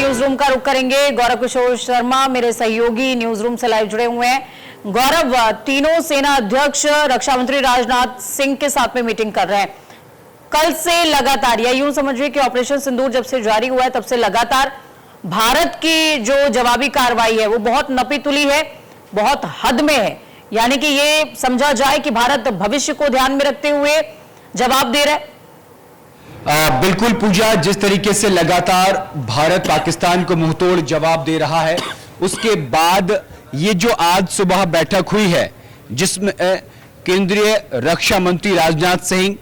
News room का रुख करेंगे। गौरव किशोर शर्मा मेरे सहयोगी न्यूज रूम से लाइव जुड़े हुए हैं। गौरव, तीनों सेना अध्यक्ष रक्षा मंत्री राजनाथ सिंह के साथ में मीटिंग कर रहे हैं कल से लगातार, या यूं समझिए कि ऑपरेशन सिंदूर जब से जारी हुआ है तब से लगातार भारत की जो जवाबी कार्रवाई है वो बहुत नपीतुली है, बहुत हद में है। यानी कि ये समझा जाए कि भारत भविष्य को ध्यान में रखते हुए जवाब दे रहा है। बिल्कुल पूजा, जिस तरीके से लगातार भारत पाकिस्तान को मुंहतोड़ जवाब दे रहा है, उसके बाद ये जो आज सुबह बैठक हुई है जिसमें केंद्रीय रक्षा मंत्री राजनाथ सिंह,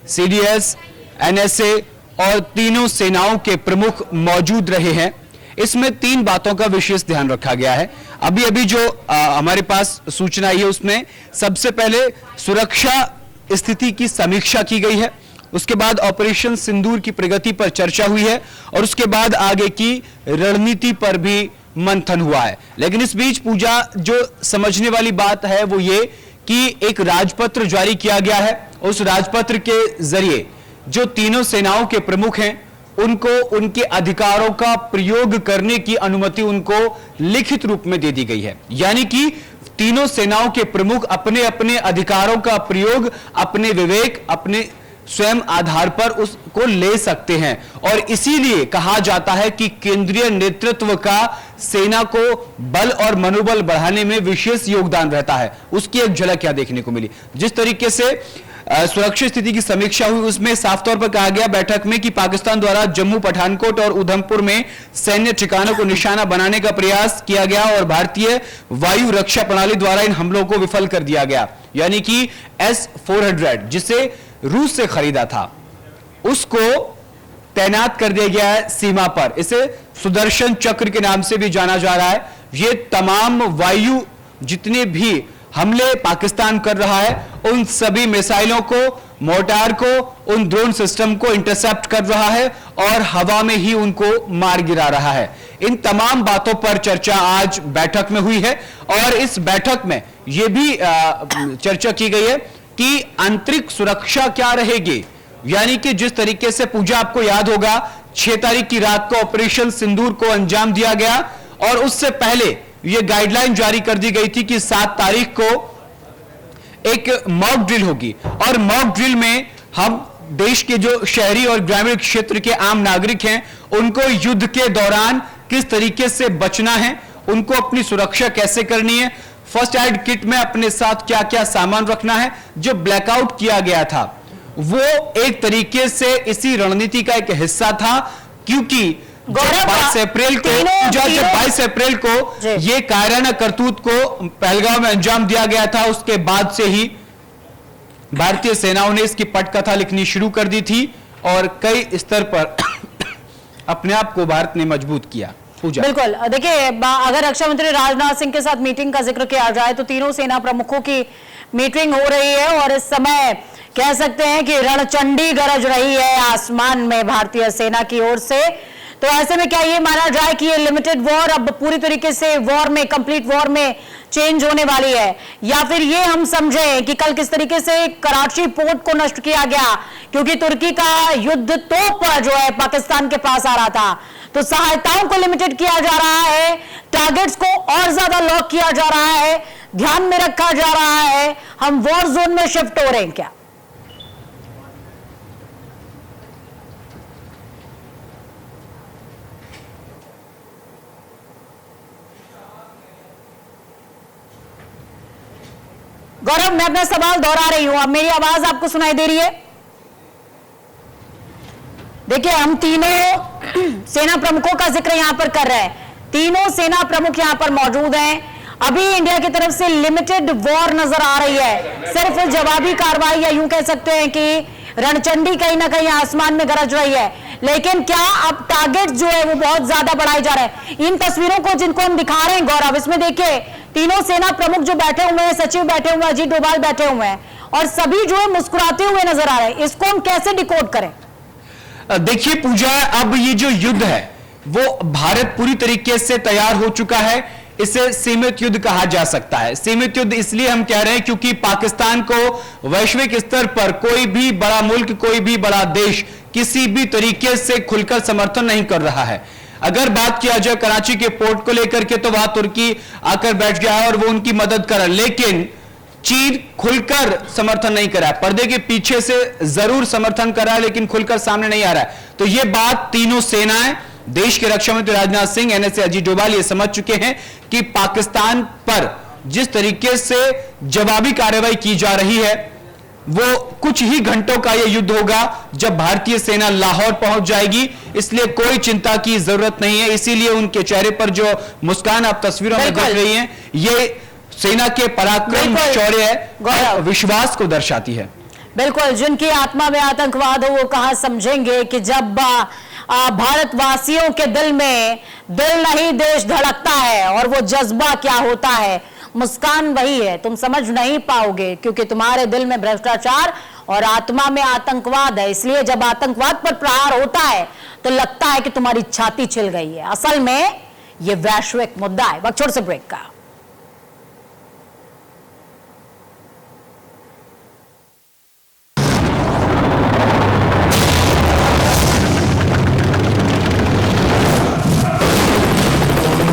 सीडीएस, एनएसए और तीनों सेनाओं के प्रमुख मौजूद रहे हैं, इसमें तीन बातों का विशेष ध्यान रखा गया है। अभी अभी जो हमारे पास सूचना आई है उसमें सबसे पहले सुरक्षा स्थिति की समीक्षा की गई है, उसके बाद ऑपरेशन सिंदूर की प्रगति पर चर्चा हुई है और उसके बाद आगे की रणनीति पर भी मंथन हुआ है। लेकिन इस बीच पूजा, जो समझने वाली बात है वो ये कि एक राजपत्र जारी किया गया है। उस राजपत्र के जरिए जो तीनों सेनाओं के प्रमुख हैं उनको उनके अधिकारों का प्रयोग करने की अनुमति उनको लिखित रूप में दे दी गई है। यानी कि तीनों सेनाओं के प्रमुख अपने अपने अधिकारों का प्रयोग अपने विवेक, अपने स्वयं आधार पर उसको ले सकते हैं और इसीलिए कहा जाता है कि केंद्रीय नेतृत्व का सेना को बल और मनोबल बढ़ाने में विशेष योगदान रहता है। उसकी एक झलक क्या देखने को मिली, जिस तरीके से सुरक्षा स्थिति की समीक्षा हुई उसमें साफ तौर पर कहा गया बैठक में कि पाकिस्तान द्वारा जम्मू, पठानकोट और उधमपुर में सैन्य ठिकानों को निशाना बनाने का प्रयास किया गया और भारतीय वायु रक्षा प्रणाली द्वारा इन हमलों को विफल कर दिया गया। यानी कि S-400 जिसे रूस से खरीदा था उसको तैनात कर दिया गया है सीमा पर। इसे सुदर्शन चक्र के नाम से भी जाना जा रहा है। ये तमाम वायु जितने भी हमले पाकिस्तान कर रहा है उन सभी मिसाइलों को, मोर्टार को, उन ड्रोन सिस्टम को इंटरसेप्ट कर रहा है और हवा में ही उनको मार गिरा रहा है। इन तमाम बातों पर चर्चा आज बैठक में हुई है और इस बैठक में यह भी चर्चा की गई है कि आंतरिक सुरक्षा क्या रहेगी। यानी कि जिस तरीके से पूजा, आपको याद होगा 6 तारीख की रात को ऑपरेशन सिंदूर को अंजाम दिया गया और उससे पहले यह गाइडलाइन जारी कर दी गई थी कि 7 तारीख को एक मॉक ड्रिल होगी और मॉक ड्रिल में हम देश के जो शहरी और ग्रामीण क्षेत्र के आम नागरिक हैं उनको युद्ध के दौरान किस तरीके से बचना है, उनको अपनी सुरक्षा कैसे करनी है, फर्स्ट एड किट में अपने साथ क्या क्या सामान रखना है। जो ब्लैकआउट किया गया था वो एक तरीके से इसी रणनीति का एक हिस्सा था, क्योंकि 22 अप्रैल को ये कायराना करतूत को पहलगांव में अंजाम दिया गया था। उसके बाद से ही भारतीय सेनाओं ने इसकी पटकथा लिखनी शुरू कर दी थी और कई स्तर पर अपने आप को भारत ने मजबूत किया। बिल्कुल, देखिए अगर रक्षा मंत्री राजनाथ सिंह के साथ मीटिंग का जिक्र किया जाए तो तीनों सेना प्रमुखों की मीटिंग हो रही है और इस समय कह सकते हैं कि रणचंडी गरज रही है आसमान में भारतीय सेना की ओर से। तो ऐसे में क्या ये माना जाए कि ये लिमिटेड वॉर अब पूरी तरीके से वॉर में, कंप्लीट वॉर में चेंज होने वाली है, या फिर ये हम समझें कि कल किस तरीके से कराची पोर्ट को नष्ट किया गया क्योंकि तुर्की का युद्ध तोप जो है पाकिस्तान के पास आ रहा था, तो सहायताओं को लिमिटेड किया जा रहा है, टारगेट्स को और ज्यादा लॉक किया जा रहा है, ध्यान में रखा जा रहा है, हम वॉर जोन में शिफ्ट हो रहे हैं क्या? गौरव, मैं अपना सवाल दोहरा रही हूं, अब मेरी आवाज आपको सुनाई दे रही है? देखिए, हम तीनों सेना प्रमुखों का जिक्र यहां पर कर रहे हैं, तीनों सेना प्रमुख यहां पर मौजूद हैं। अभी इंडिया की तरफ से लिमिटेड वॉर नजर आ रही है, सिर्फ जवाबी कार्रवाई, या यूं कह सकते हैं कि रणचंडी कहीं ना कहीं आसमान में गरज रही है, लेकिन क्या अब टारगेट जो है वो बहुत ज्यादा बढ़ाए जा रहे हैं? इन तस्वीरों को जिनको हम दिखा रहे हैं गौरव, इसमें देखिए तीनों सेना प्रमुख जो बैठे हुए हैं, सचिव बैठे हुए हैं, अजीत डोभाल बैठे हुए हैं और सभी जो है मुस्कुराते हुए नजर आ रहे हैं। इसको हम कैसे डिकोड करें? देखिए पूजा, अब ये जो युद्ध है वो भारत पूरी तरीके से तैयार हो चुका है। इसे सीमित युद्ध कहा जा सकता है। सीमित युद्ध इसलिए हम कह रहे हैं क्योंकि पाकिस्तान को वैश्विक स्तर पर कोई भी बड़ा मुल्क, कोई भी बड़ा देश किसी भी तरीके से खुलकर समर्थन नहीं कर रहा है। अगर बात किया जाए कराची के पोर्ट को लेकर के तो वहां तुर्की आकर बैठ गया है और वो उनकी मदद कर रहा है, लेकिन चीन खुलकर समर्थन नहीं करा है। पर्दे के पीछे से जरूर समर्थन कर रहा है लेकिन खुलकर सामने नहीं आ रहा है। तो ये बात तीनों सेनाएं, देश के रक्षा मंत्री राजनाथ सिंह, एनएसए अजीत डोभाल ये समझ चुके हैं कि पाकिस्तान पर जिस तरीके से जवाबी कार्रवाई की जा रही है वो कुछ ही घंटों का यह युद्ध होगा जब भारतीय सेना लाहौर पहुंच जाएगी। इसलिए कोई चिंता की जरूरत नहीं है। इसीलिए उनके चेहरे पर जो मुस्कान आप तस्वीरों में देख रही हैं ये सेना के पराक्रम, शौर्य, विश्वास को दर्शाती है। बिल्कुल, जिनकी आत्मा में आतंकवाद हो वो कहां समझेंगे कि जब भारतवासियों के दिल में दिल नहीं देश धड़कता है और वो जज्बा क्या होता है। मुस्कान वही है, तुम समझ नहीं पाओगे क्योंकि तुम्हारे दिल में भ्रष्टाचार और आत्मा में आतंकवाद है। इसलिए जब आतंकवाद पर प्रहार होता है तो लगता है कि तुम्हारी छाती छिल गई है। असल में यह वैश्विक मुद्दा है। वक्त छोड़ से ब्रेक का।